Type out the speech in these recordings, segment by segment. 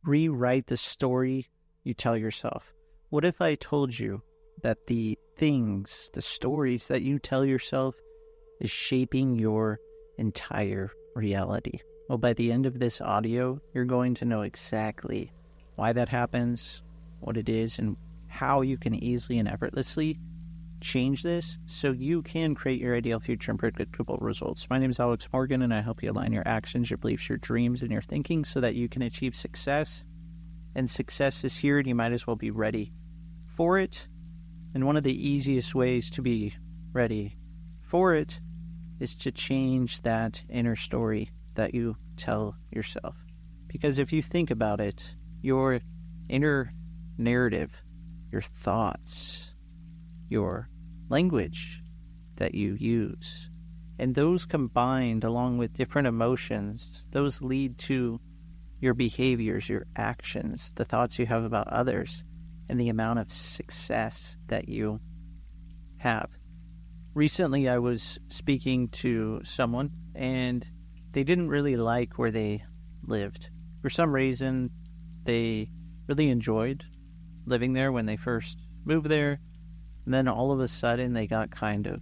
rewrite the story you tell yourself. What if I told you that the things, the stories that you tell yourself is shaping your entire reality? Well, by the end of this audio, you're going to know exactly why that happens, what it is, and how you can easily and effortlessly change this so you can create your ideal future and predictable results. My name is Alex Morgan, and I help you align your actions, your beliefs, your dreams, and your thinking so that you can achieve success. And success is here, and you might as well be ready for it. And one of the easiest ways to be ready for it is to change that inner story that you tell yourself. Because if you think about it, your inner narrative, your thoughts, your language that you use, and those combined along with different emotions, those lead to your behaviors, your actions, the thoughts you have about others, and the amount of success that you have. Recently, I was speaking to someone, and they didn't really like where they lived. For some reason, they really enjoyed living there when they first moved there, and then all of a sudden, they got kind of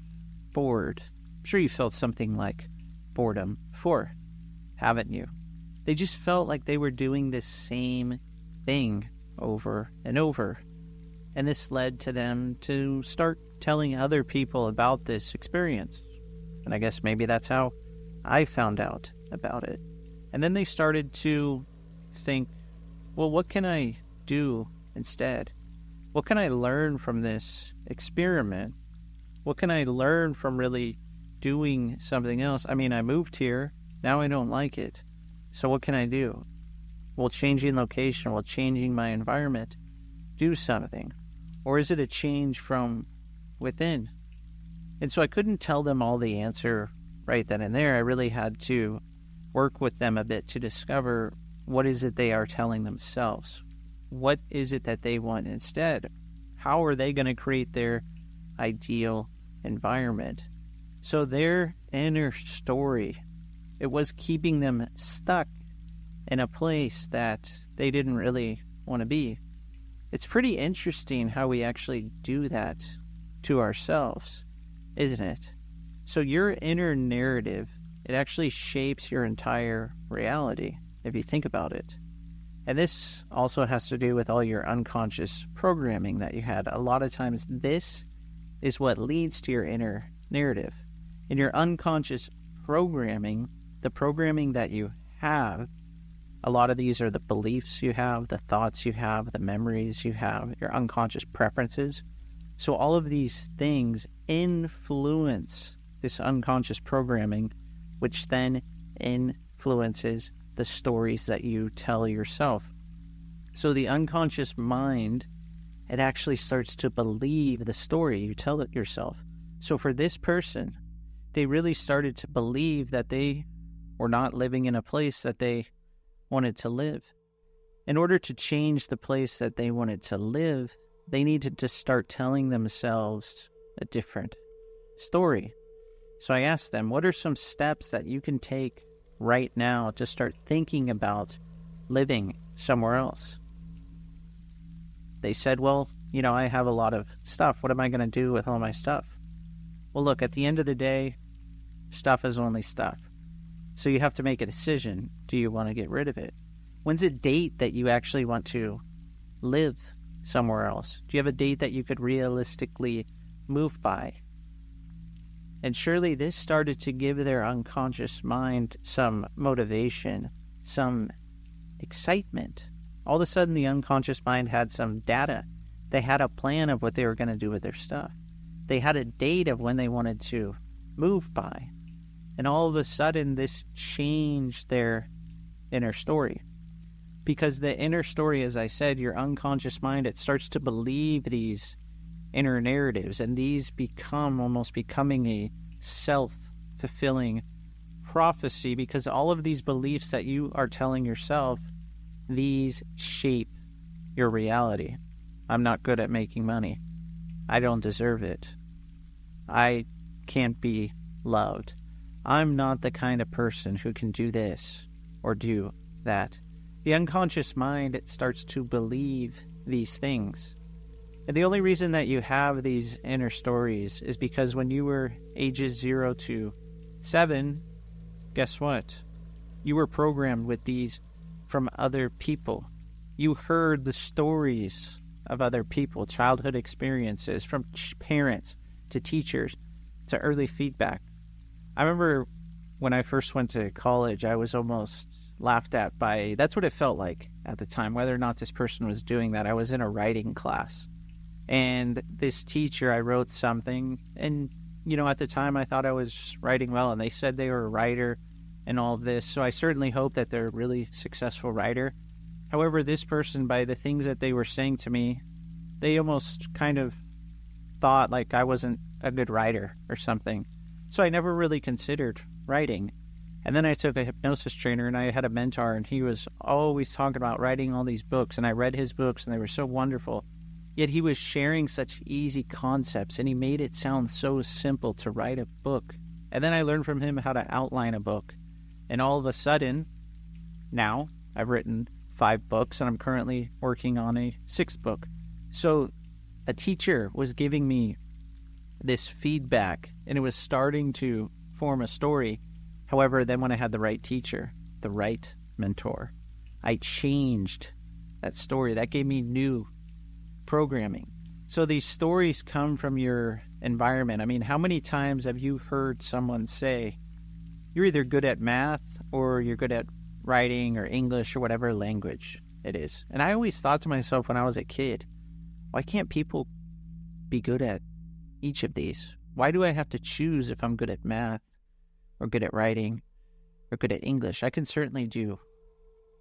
bored. I'm sure you felt something like boredom before, haven't you? They just felt like they were doing this same thing over and over. And this led to them to start telling other people about this experience. And I guess maybe that's how I found out about it. And then they started to think, well, what can I do instead? What can I learn from this experiment? What can I learn from really doing something else? I mean, I moved here. Now I don't like it. So what can I do? Well, changing location, well, changing my environment, do something. Or is it a change from within? And so I couldn't tell them all the answer right then and there. I really had to work with them a bit to discover what is it they are telling themselves. What is it that they want instead? How are they going to create their ideal environment? So their inner story, it was keeping them stuck in a place that they didn't really want to be. It's pretty interesting how we actually do that to ourselves, isn't it? So your inner narrative, it actually shapes your entire reality, if you think about it. And this also has to do with all your unconscious programming that you had. A lot of times this is what leads to your inner narrative. In your unconscious programming, the programming that you have, a lot of these are the beliefs you have, the thoughts you have, the memories you have, your unconscious preferences. So all of these things influence this unconscious programming, which then influences the stories that you tell yourself. So the unconscious mind, it actually starts to believe the story you tell it yourself. So for this person, they really started to believe that they were not living in a place that they wanted to live. In order to change the place that they wanted to live, they needed to start telling themselves a different story. So I asked them, what are some steps that you can take right now to start thinking about living somewhere else? They said, well, I have a lot of stuff. What am I going to do with all my stuff? Well, look, at the end of the day, stuff is only stuff. So you have to make a decision. Do you want to get rid of it? When's a date that you actually want to live somewhere else? Do you have a date that you could realistically move by? And surely this started to give their unconscious mind some motivation, some excitement. All of a sudden, the unconscious mind had some data. They had a plan of what they were going to do with their stuff. They had a date of when they wanted to move by. And all of a sudden, this changed their inner story. Because the inner story, as I said, your unconscious mind, it starts to believe these inner narratives, and these become almost becoming a self-fulfilling prophecy, because all of these beliefs that you are telling yourself, these shape your reality. I'm not good at making money. I don't deserve it. I can't be loved. I'm not the kind of person who can do this or do that. The unconscious mind, it starts to believe these things. And the only reason that you have these inner stories is because when you were ages 0 to 7, guess what? You were programmed with these from other people. You heard the stories of other people, childhood experiences, from parents to teachers to early feedback. I remember when I first went to college, I was almost laughed at by, that's what it felt like at the time, whether or not this person was doing that. I was in a writing class, and this teacher, I wrote something, and, at the time I thought I was writing well, and they said they were a writer and all of this, so I certainly hope that they're a really successful writer. However, this person, by the things that they were saying to me, they almost kind of thought like I wasn't a good writer or something. So I never really considered writing. And then I took a hypnosis trainer, and I had a mentor, and he was always talking about writing all these books, and I read his books, and they were so wonderful. Yet he was sharing such easy concepts, and he made it sound so simple to write a book. And then I learned from him how to outline a book. And all of a sudden, now I've written 5 books, and I'm currently working on a 6th book. So a teacher was giving me this feedback, and it was starting to form a story. However, then when I had the right teacher, the right mentor, I changed that story. That gave me new programming. So these stories come from your environment. I mean, how many times have you heard someone say, you're either good at math or you're good at writing or English or whatever language it is? And I always thought to myself when I was a kid, why can't people be good at each of these? Why do I have to choose if I'm good at math or good at writing or good at English? I can certainly do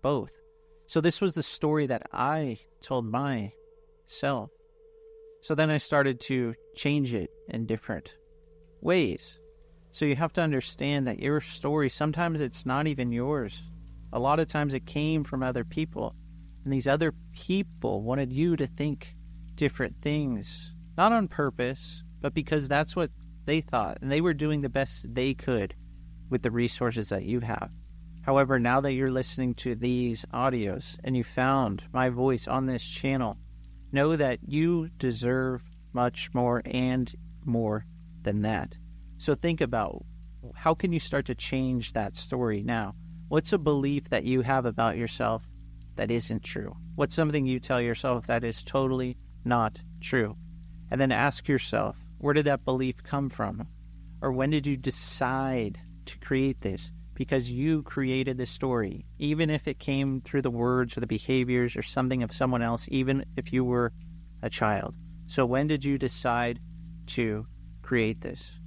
both. So this was the story that I told myself. So then I started to change it in different ways. So you have to understand that your story, sometimes it's not even yours. A lot of times it came from other people. And these other people wanted you to think different things, not on purpose, but because that's what they thought. And they were doing the best they could with the resources that you have. However, now that you're listening to these audios and you found my voice on this channel, know that you deserve much more and more than that. So think about, how can you start to change that story now? What's a belief that you have about yourself that isn't true? What's something you tell yourself that is totally not true? And then ask yourself, where did that belief come from? Or when did you decide to create this? Because you created this story, even if it came through the words or the behaviors or something of someone else, even if you were a child. So when did you decide to create this?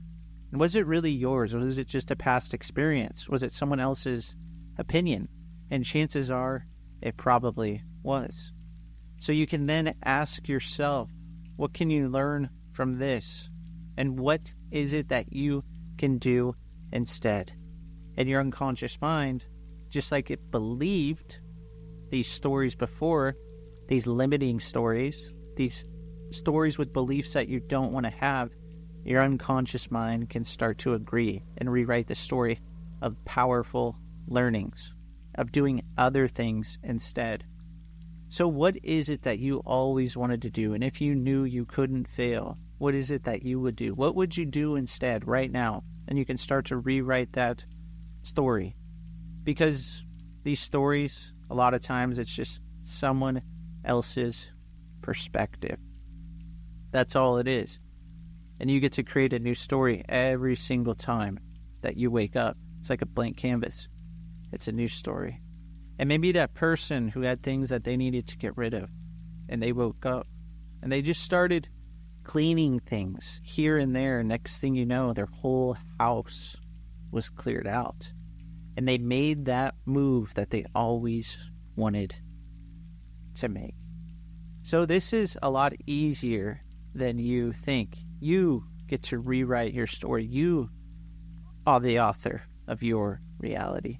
And was it really yours, or was it just a past experience? Was it someone else's opinion? And chances are it probably was. So you can then ask yourself, what can you learn from this? And what is it that you can do instead? And your unconscious mind, just like it believed these stories before, these limiting stories, these stories with beliefs that you don't want to have, your unconscious mind can start to agree and rewrite the story of powerful learnings, of doing other things instead. So what is it that you always wanted to do? And if you knew you couldn't fail, what is it that you would do? What would you do instead right now? And you can start to rewrite that story. Because these stories, a lot of times it's just someone else's perspective. That's all it is. And you get to create a new story every single time that you wake up. It's like a blank canvas. It's a new story. And maybe that person who had things that they needed to get rid of, and they woke up and they just started cleaning things here and there. Next thing you know, their whole house was cleared out. And they made that move that they always wanted to make. So this is a lot easier than you think. You get to rewrite your story. You are the author of your reality.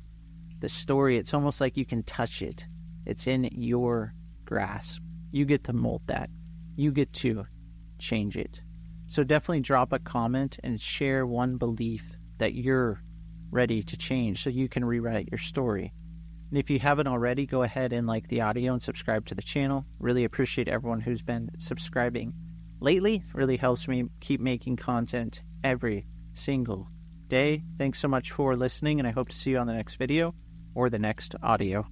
The story, it's almost like you can touch it. It's in your grasp. You get to mold that. You get to change it. So definitely drop a comment and share one belief that you're ready to change so you can rewrite your story. And if you haven't already, go ahead and like the audio and subscribe to the channel. Really appreciate everyone who's been subscribing lately. It really helps me keep making content every single day. Thanks so much for listening, and I hope to see you on the next video or the next audio.